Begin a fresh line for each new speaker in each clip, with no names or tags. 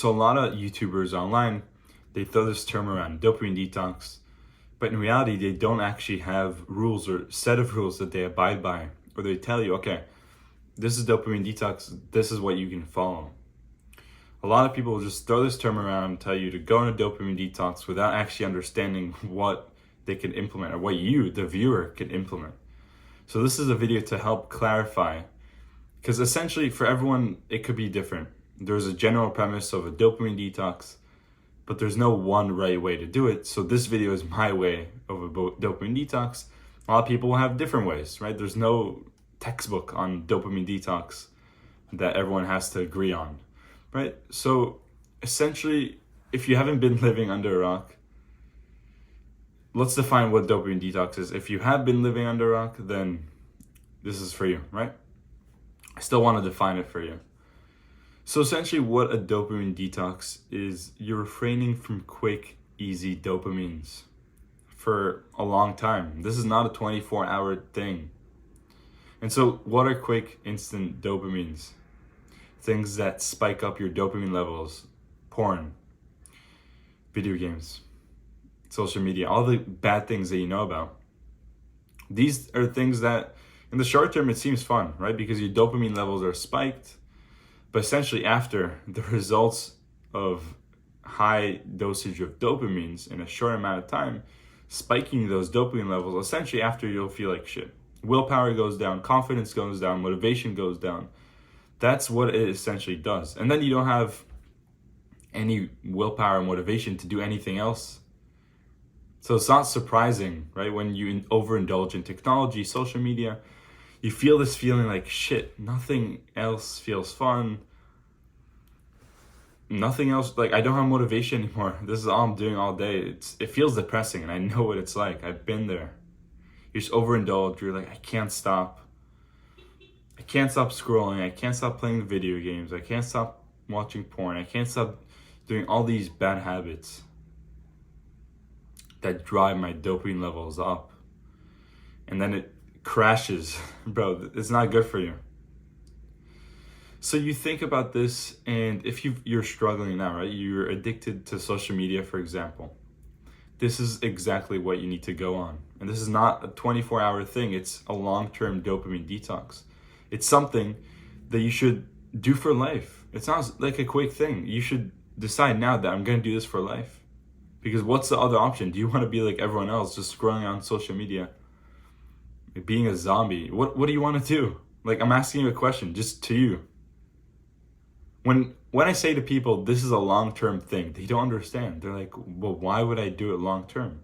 So a lot of YouTubers online, they throw this term around, dopamine detox, but in reality, they don't actually have rules or set of rules that they abide by, or they tell you, okay, this is dopamine detox, this is what you can follow. A lot of people will just throw this term around and tell you to go on a dopamine detox without actually understanding what they can implement or what you, the viewer, can implement. So this is a video to help clarify, because essentially for everyone, it could be different. There's a general premise of a dopamine detox, but there's no one right way to do it. So this video is my way of a dopamine detox. A lot of people will have different ways, right? There's no textbook on dopamine detox that everyone has to agree on, right? So essentially, if you haven't been living under a rock, let's define what dopamine detox is. If you have been living under a rock, then this is for you, right? I still want to define it for you. So essentially what a dopamine detox is, you're refraining from quick, easy dopamines for a long time. This is not a 24-hour thing. And so what are quick, instant dopamines? Things that spike up your dopamine levels: porn, video games, social media, all the bad things that you know about. These are things that in the short term, it seems fun, right? Because your dopamine levels are spiked. But essentially after the results of high dosage of dopamines in a short amount of time, spiking those dopamine levels, essentially after you'll feel like shit. Willpower goes down, confidence goes down, motivation goes down. That's what it essentially does. And then you don't have any willpower or motivation to do anything else. So it's not surprising, right? When you overindulge in technology, social media, you feel this feeling like, shit, nothing else feels fun. Nothing else, like I don't have motivation anymore. This is all I'm doing all day. It feels depressing, and I know what it's like. I've been there. You're just overindulged. You're like, I can't stop. I can't stop scrolling. I can't stop playing video games. I can't stop watching porn. I can't stop doing all these bad habits that drive my dopamine levels up. And then it crashes. Bro, it's not good for you. So you think about this, and if you're struggling now, right? You're addicted to social media, for example. This is exactly what you need to go on. And this is not a 24-hour thing. It's a long-term dopamine detox. It's something that you should do for life. It's not like a quick thing. You should decide now that I'm going to do this for life. Because what's the other option? Do you want to be like everyone else, just scrolling on social media, being a zombie? What do you want to do? Like, I'm asking you a question, just to you. When I say to people, this is a long-term thing, they don't understand. They're like, well, why would I do it long-term?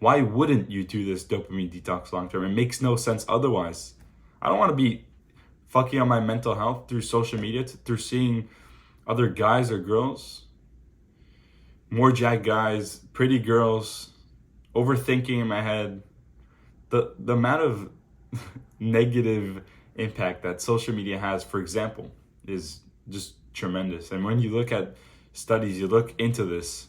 Why wouldn't you do this dopamine detox long-term? It makes no sense otherwise. I don't want to be fucking on my mental health through social media, through seeing other guys or girls, more jacked guys, pretty girls, overthinking in my head. The amount of negative impact that social media has, for example, is just tremendous. And when you look at studies, you look into this,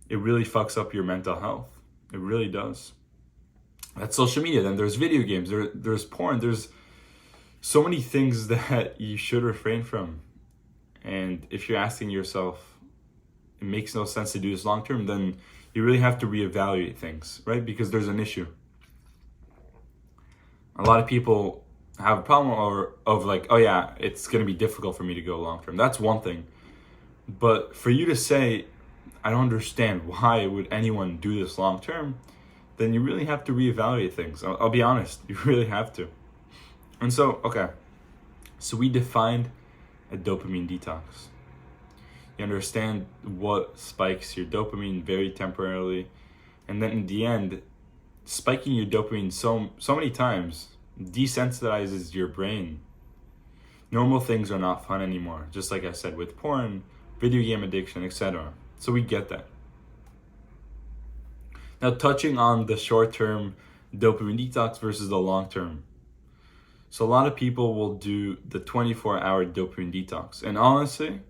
it really fucks up your mental health. It really does. That's social media. Then there's video games, there's porn, there's so many things that you should refrain from. And if you're asking yourself, it makes no sense to do this long term, then you really have to reevaluate things, right? Because there's an issue. A lot of people have a problem of like, oh yeah, it's going to be difficult for me to go long term. That's one thing. But for you to say, I don't understand why would anyone do this long term, then you really have to reevaluate things. I'll be honest, you really have to. And so, okay, so we defined a dopamine detox. You understand what spikes your dopamine very temporarily, and then in the end, spiking your dopamine so many times desensitizes your brain. Normal things are not fun anymore, just like I said with porn, video game addiction, etc. So we get that. Now, touching on the short-term dopamine detox versus the long-term. So a lot of people will do the 24-hour dopamine detox. And honestly,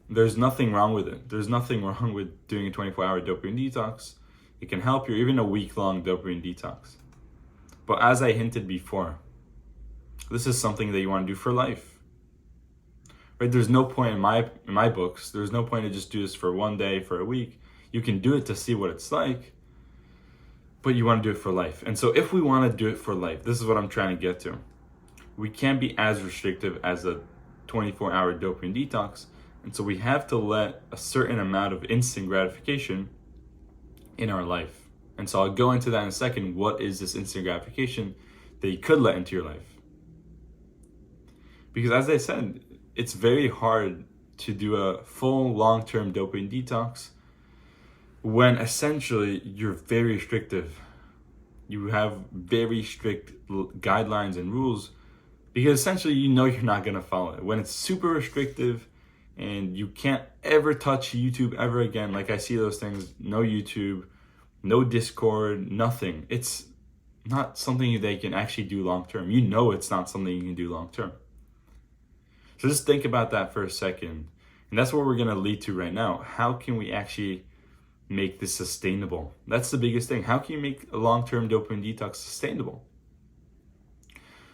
there's nothing wrong with it. There's nothing wrong with doing a 24-hour dopamine detox. It can help you, even a week-long dopamine detox. But as I hinted before, this is something that you want to do for life. right? There's no point in my books. There's no point to just do this for one day, for a week. You can do it to see what it's like, but you want to do it for life. And so if we want to do it for life, this is what I'm trying to get to. We can't be as restrictive as a 24-hour dopamine detox. And so we have to let a certain amount of instant gratification in our life. And so I'll go into that in a second. What is this instant gratification that you could let into your life? Because as I said, it's very hard to do a full long-term dopamine detox when essentially you're very restrictive. You have very strict guidelines and rules because essentially you know you're not going to follow it. When it's super restrictive and you can't ever touch YouTube ever again, like I see those things, no YouTube, no Discord, nothing. It's not something they can actually do long-term. You know it's not something you can do long-term. So just think about that for a second. And that's what we're going to lead to right now. How can we actually make this sustainable? That's the biggest thing. How can you make a long-term dopamine detox sustainable?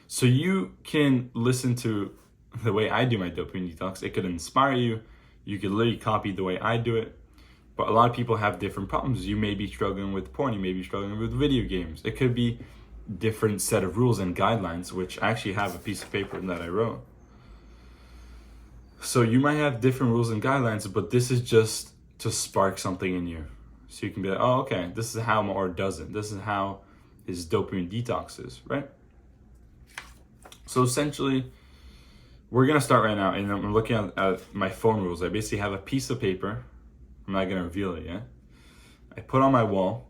So you can listen to the way I do my dopamine detox. It could inspire you. You could literally copy the way I do it. But a lot of people have different problems. You may be struggling with porn. You may be struggling with video games. It could be different set of rules and guidelines, which I actually have a piece of paper that I wrote. So you might have different rules and guidelines, but this is just to spark something in you. So you can be like, oh, okay, this is how Maor does it. This is how his dopamine detox is, right? So essentially, we're going to start right now. And I'm looking at my phone rules. I basically have a piece of paper. I'm not going to reveal it yet. I put on my wall,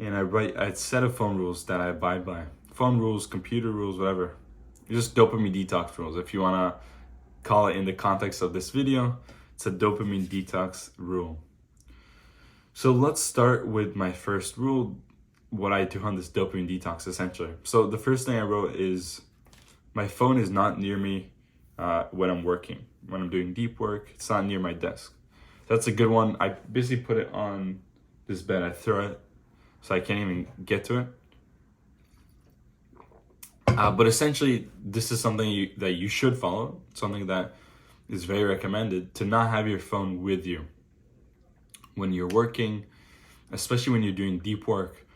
and I write a set of phone rules that I abide by. Phone rules, computer rules, whatever. Just dopamine detox rules. If you want to call it in the context of this video, it's a dopamine detox rule. So let's start with my first rule, what I do on this dopamine detox essentially. So the first thing I wrote is my phone is not near me when I'm working. When I'm doing deep work, it's not near my desk. That's a good one. I basically put it on this bed. I throw it so I can't even get to it. But essentially, this is something that you should follow, something that is very recommended, to not have your phone with you when you're working, especially when you're doing deep work.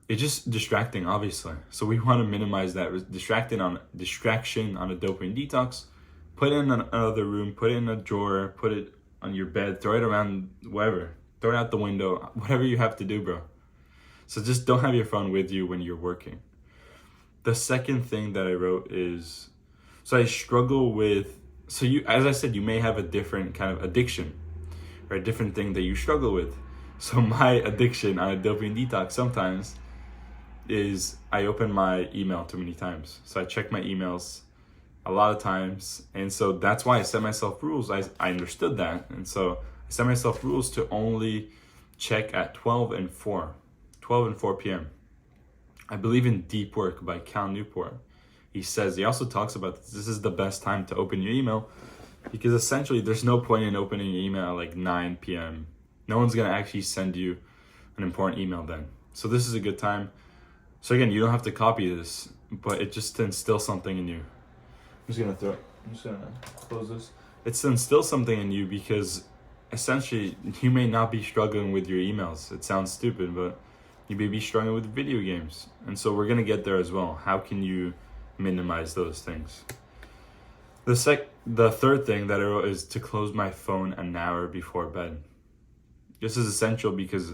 It's just distracting, obviously. So we want to minimize that distraction on a dopamine detox. Put it in another room, put it in a drawer, put it on your bed, throw it around, wherever. Throw it out the window, whatever you have to do, bro. So just don't have your phone with you when you're working. The second thing that I wrote is, so I struggle with, so you, as I said, you may have a different kind of addiction or a different thing that you struggle with. So my addiction on a dopamine detox sometimes is I open my email too many times. So I check my emails a lot of times. And so that's why I set myself rules. I understood that. And so I set myself rules to only check at 12 and 4 p.m. I believe in Deep Work by Cal Newport. He also talks about this is the best time to open your email because essentially there's no point in opening your email at like 9 p.m. No one's going to actually send you an important email then. So this is a good time. So again, you don't have to copy this, but it just to instill something in you. I'm just going to close this. It's to instill something in you because essentially you may not be struggling with your emails. It sounds stupid, but you may be struggling with video games. And so we're going to get there as well. How can you minimize those things? The third thing that I wrote is to close my phone an hour before bed. This is essential because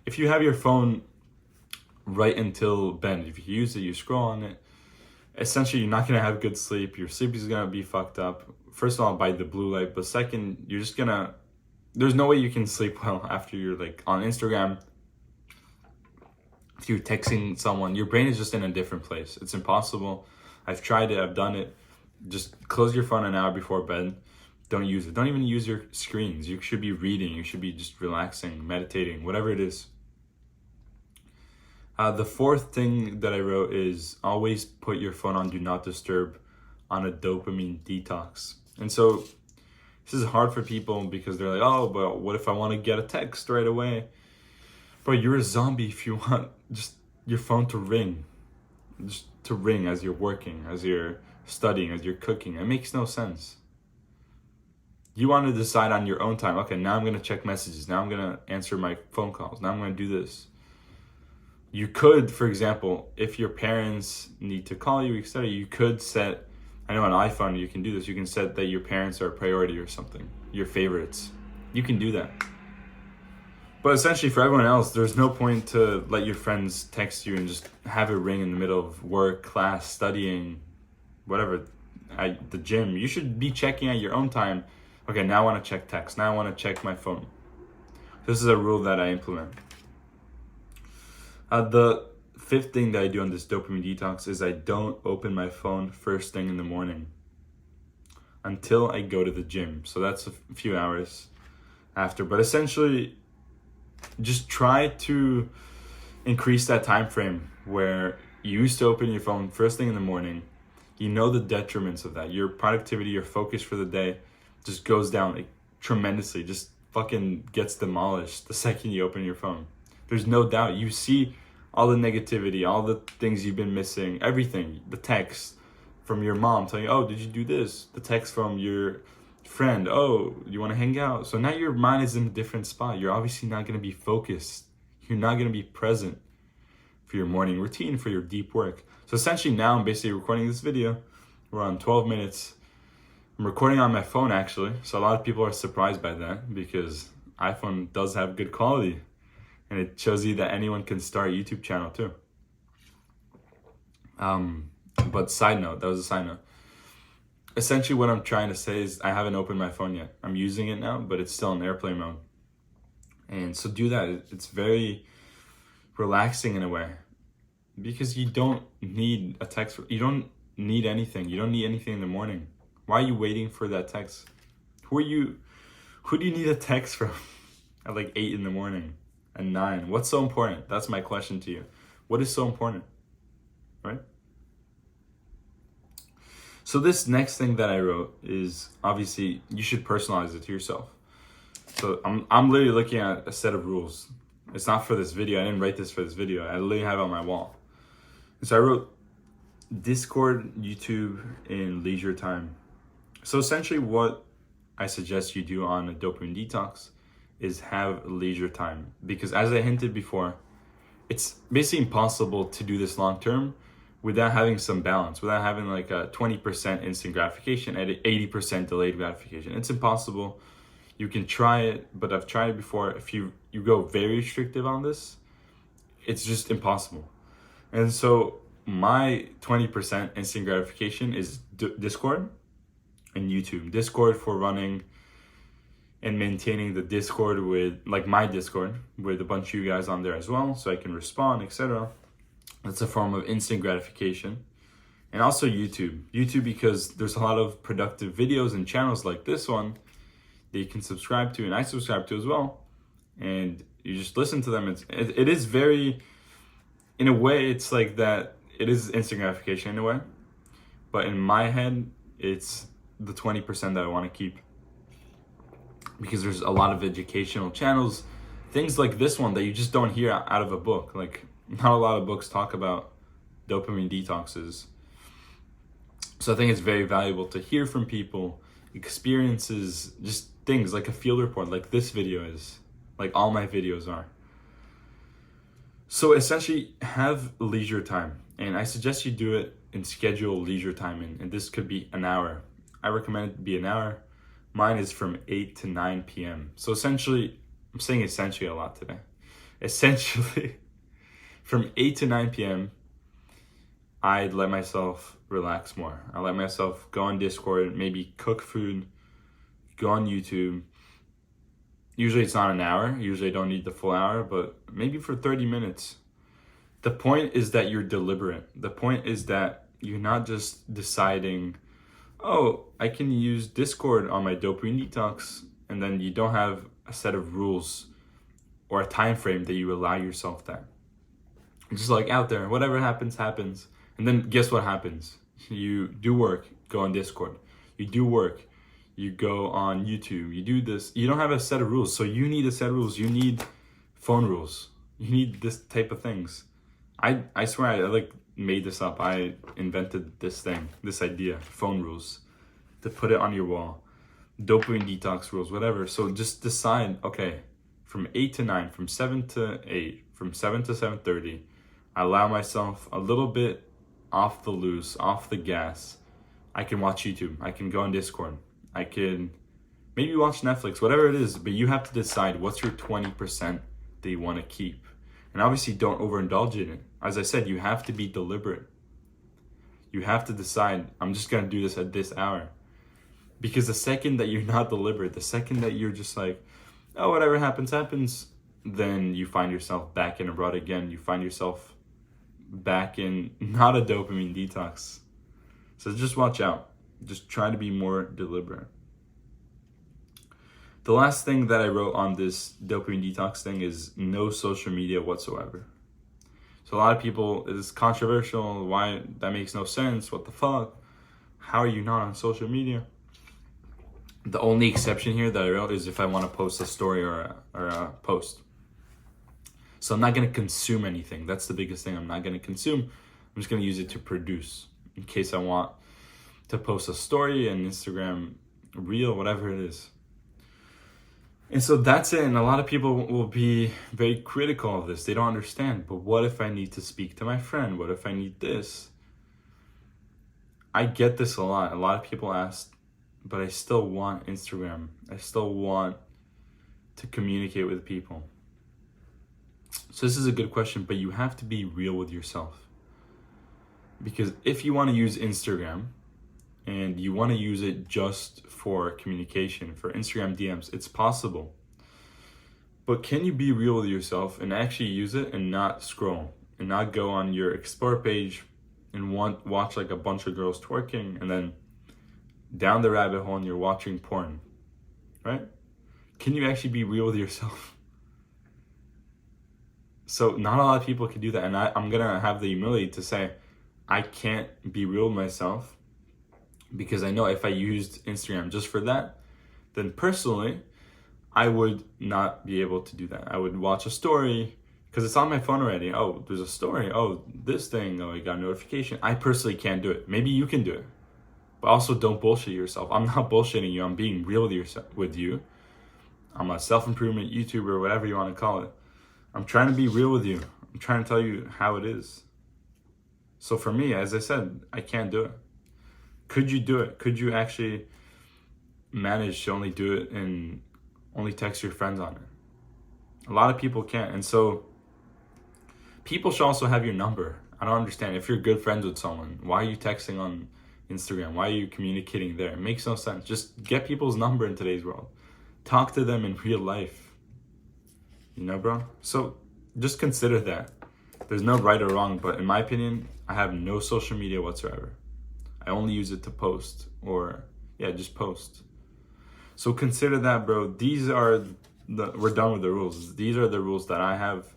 if you have your phone right until bed, if you use it, you scroll on it, essentially you're not going to have good sleep. Your sleep is going to be fucked up. First of all, by the blue light, but second, you're just going to, there's no way you can sleep well after you're like on Instagram. If you're texting someone, your brain is just in a different place. It's impossible. I've tried it. I've done it. Just close your phone an hour before bed. Don't use it. Don't even use your screens. You should be reading. You should be just relaxing, meditating, whatever it is. The fourth thing that I wrote is always put your phone on Do Not Disturb on a dopamine detox. And so this is hard for people because they're like, oh, but what if I want to get a text right away? Bro, you're a zombie if you want just your phone to ring. Just to ring as you're working, as you're studying, as you're cooking. It makes no sense. You want to decide on your own time. Okay, now I'm going to check messages. Now I'm going to answer my phone calls. Now I'm going to do this. You could, for example, if your parents need to call you, etc., you could set, I know on iPhone you can do this, you can set that your parents are a priority or something, your favorites. You can do that. But essentially for everyone else, there's no point to let your friends text you and just have it ring in the middle of work, class, studying, whatever, at the gym. You should be checking at your own time. Okay, now I want to check text. Now I want to check my phone. This is a rule that I implement. The fifth thing that I do on this dopamine detox is I don't open my phone first thing in the morning until I go to the gym. So that's a few hours after. But essentially, just try to increase that time frame where you used to open your phone first thing in the morning. You know the detriments of that. Your productivity, your focus for the day just goes down like tremendously. Just fucking gets demolished the second you open your phone. There's no doubt. You see all the negativity, all the things you've been missing, everything. The text from your mom telling you, oh, did you do this? The text from your friend, oh, you want to hang out? So now your mind is in a different spot. You're obviously not going to be focused. You're not going to be present for your morning routine, for your deep work. So essentially now I'm basically recording this video. We're on 12 minutes. I'm recording on my phone actually. So a lot of people are surprised by that because iPhone does have good quality. And it shows you that anyone can start a YouTube channel too. But side note, that was a side note. Essentially what I'm trying to say is I haven't opened my phone yet. I'm using it now, but it's still in airplane mode. And so do that. It's very relaxing in a way because you don't need a text. You don't need anything. You don't need anything in the morning. Why are you waiting for that text? Who do you need a text from at like 8 in the morning? And 9. What's so important? That's my question to you. What is so important? Right? So this next thing that I wrote is obviously you should personalize it to yourself. So I'm literally looking at a set of rules. It's not for this video. I didn't write this for this video. I literally have it on my wall. And so I wrote Discord, YouTube, in leisure time. So essentially what I suggest you do on a dopamine detox is have leisure time, because as I hinted before, it's basically impossible to do this long term without having some balance, without having like a 20% instant gratification and 80% delayed gratification. It's impossible. You can try it, but I've tried it before. If you go very restrictive on this, it's just impossible. And so my 20% instant gratification is Discord and YouTube. Discord for running and maintaining the Discord with, like my Discord, with a bunch of you guys on there as well, so I can respond, etc. That's a form of instant gratification. And also YouTube. YouTube because there's a lot of productive videos and channels like this one that you can subscribe to, and I subscribe to as well. And you just listen to them. It is very, in a way, it's like that, it is instant gratification in a way. But in my head, it's the 20% that I want to keep. Because there's a lot of educational channels, things like this one that you just don't hear out of a book. Like, not a lot of books talk about dopamine detoxes. So I think it's very valuable to hear from people, experiences, just things like a field report, like this video is, like all my videos are. So essentially have leisure time, and I suggest you do it and schedule leisure time in, and this could be an hour. I recommend it to be an hour. Mine is from 8 to 9 p.m. So essentially, I'm saying essentially a lot today. Essentially, from 8 to 9 p.m., I let myself relax more. I let myself go on Discord, maybe cook food, go on YouTube. Usually it's not an hour. Usually I don't need the full hour, but maybe for 30 minutes. The point is that you're deliberate. The point is that you're not just deciding, oh, I can use Discord on my dopamine detox, and then you don't have a set of rules or a time frame that you allow yourself that. It's just like out there, whatever happens, happens. And then guess what happens? You do work, go on Discord. You do work, you go on YouTube. You do this. You don't have a set of rules, so you need a set of rules. You need phone rules. You need this type of things. I swear I like made this up. I invented this thing, this idea, phone rules, to put it on your wall. dopamine detox rules, whatever. So just decide, okay, from 8 to 9, from 7 to 8, from 7 to 7:30, I allow myself a little bit off the loose, off the gas. I can watch YouTube. I can go on Discord. I can maybe watch Netflix, whatever it is, but you have to decide what's your 20% that you want to keep. And obviously don't overindulge in it. As I said, you have to be deliberate. You have to decide, I'm just going to do this at this hour. Because the second that you're not deliberate, the second that you're just like, oh, whatever happens, happens, then you find yourself back in a rut again. You find yourself back in not a dopamine detox. So just watch out. Just try to be more deliberate. The last thing that I wrote on this dopamine detox thing is no social media whatsoever. So a lot of people, it's controversial. Why? That makes no sense. What the fuck? How are you not on social media? The only exception here that I wrote is if I want to post a story or a post. So I'm not going to consume anything. That's the biggest thing. I'm not going to consume. I'm just going to use it to produce in case I want to post a story, an Instagram reel, whatever it is. And so that's it. And a lot of people will be very critical of this. They don't understand. But what if I need to speak to my friend? What if I need this? I get this a lot. A lot of people ask, but I still want Instagram. I still want to communicate with people. So this is a good question, but you have to be real with yourself. Because if you want to use Instagram and you want to use it just for communication, for Instagram DMs, it's possible. But can you be real with yourself and actually use it and not scroll and not go on your explore page and watch like a bunch of girls twerking and then down the rabbit hole and you're watching porn, right? Can you actually be real with yourself? So not a lot of people can do that. And I'm going to have the humility to say, I can't be real with myself because I know if I used Instagram just for that, then personally, I would not be able to do that. I would watch a story because it's on my phone already. Oh, there's a story. Oh, this thing. Oh, I got a notification. I personally can't do it. Maybe you can do it. But also don't bullshit yourself. I'm not bullshitting you. I'm being real with you. I'm a self-improvement YouTuber, whatever you want to call it. I'm trying to be real with you. I'm trying to tell you how it is. So for me, as I said, I can't do it. Could you do it? Could you actually manage to only do it and only text your friends on it? A lot of people can't. And so people should also have your number. I don't understand. If you're good friends with someone, why are you texting on Instagram? Why are you communicating there? It makes no sense. Just get people's number in today's world. Talk to them in real life. You know, bro? So just consider that. There's no right or wrong, but in my opinion, I have no social media whatsoever. I only use it to post or, just post. So consider that, bro. We're done with the rules. These are the rules that I have.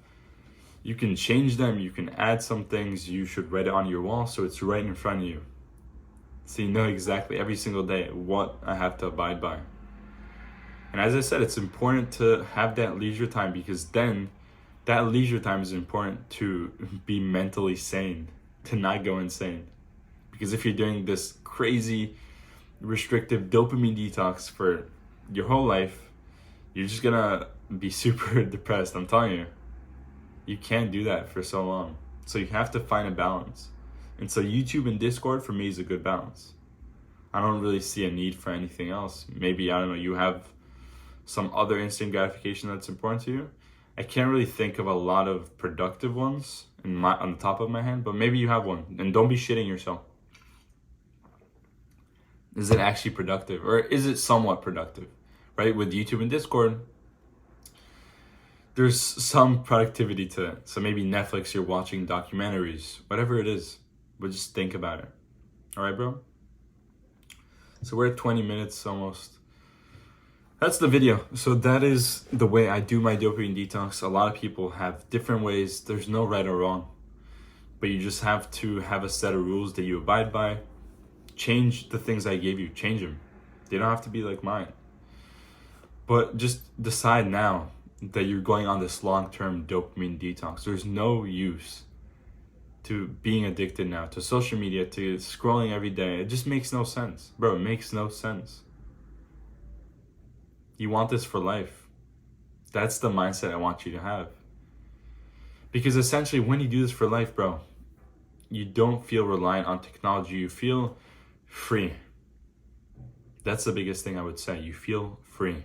You can change them. You can add some things. You should write it on your wall so it's right in front of you. So you know exactly every single day what I have to abide by. And as I said, it's important to have that leisure time because then that leisure time is important to be mentally sane, to not go insane. Because if you're doing this crazy, restrictive dopamine detox for your whole life, you're just gonna be super depressed. I'm telling you, you can't do that for so long. So you have to find a balance. And so YouTube and Discord for me is a good balance. I don't really see a need for anything else. Maybe, I don't know, you have some other instant gratification that's important to you. I can't really think of a lot of productive ones on the top of my head, but maybe you have one. And don't be shitting yourself. Is it actually productive? Or is it somewhat productive? Right? With YouTube and Discord, there's some productivity to it. So maybe Netflix, you're watching documentaries, whatever it is. But just think about it. All right, bro? So we're at 20 minutes almost. That's the video. So that is the way I do my dopamine detox. A lot of people have different ways. There's no right or wrong. But you just have to have a set of rules that you abide by. Change the things I gave you. Change them. They don't have to be like mine. But just decide now that you're going on this long-term dopamine detox. There's no use to being addicted now to social media, to scrolling every day. It just makes no sense. Bro, it makes no sense. You want this for life. That's the mindset I want you to have. Because essentially, when you do this for life, bro, you don't feel reliant on technology. You feel free. That's the biggest thing I would say. You feel free.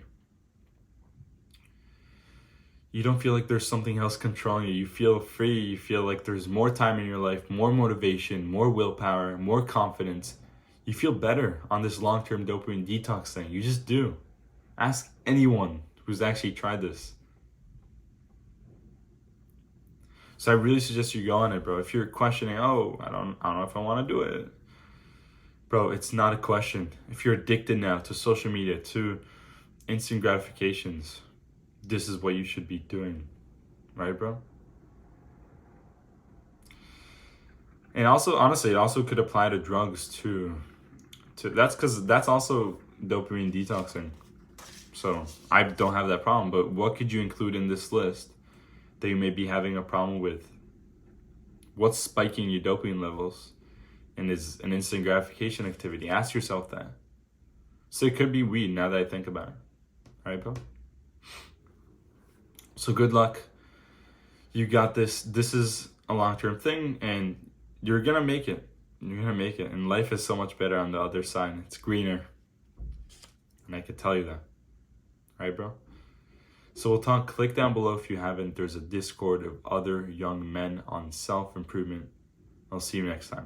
You don't feel like there's something else controlling you. You feel free. You feel like there's more time in your life, more motivation, more willpower, more confidence. You feel better on this long-term dopamine detox thing. You just do. Ask anyone who's actually tried this. So I really suggest you go on it, bro. If you're questioning, oh, I don't know if I want to do it. Bro, it's not a question. If you're addicted now to social media, to instant gratifications, this is what you should be doing. Right, bro? And also, honestly, it also could apply to drugs too. That's because that's also dopamine detoxing. So I don't have that problem. But what could you include in this list that you may be having a problem with? What's spiking your dopamine levels? And is an instant gratification activity? Ask yourself that. So it could be weed now that I think about it. All right, bro? So good luck. You got this. This is a long-term thing, and you're going to make it. You're going to make it. And life is so much better on the other side. It's greener. And I can tell you that. All right, bro? So we'll talk. Click down below if you haven't. There's a Discord of other young men on self-improvement. I'll see you next time.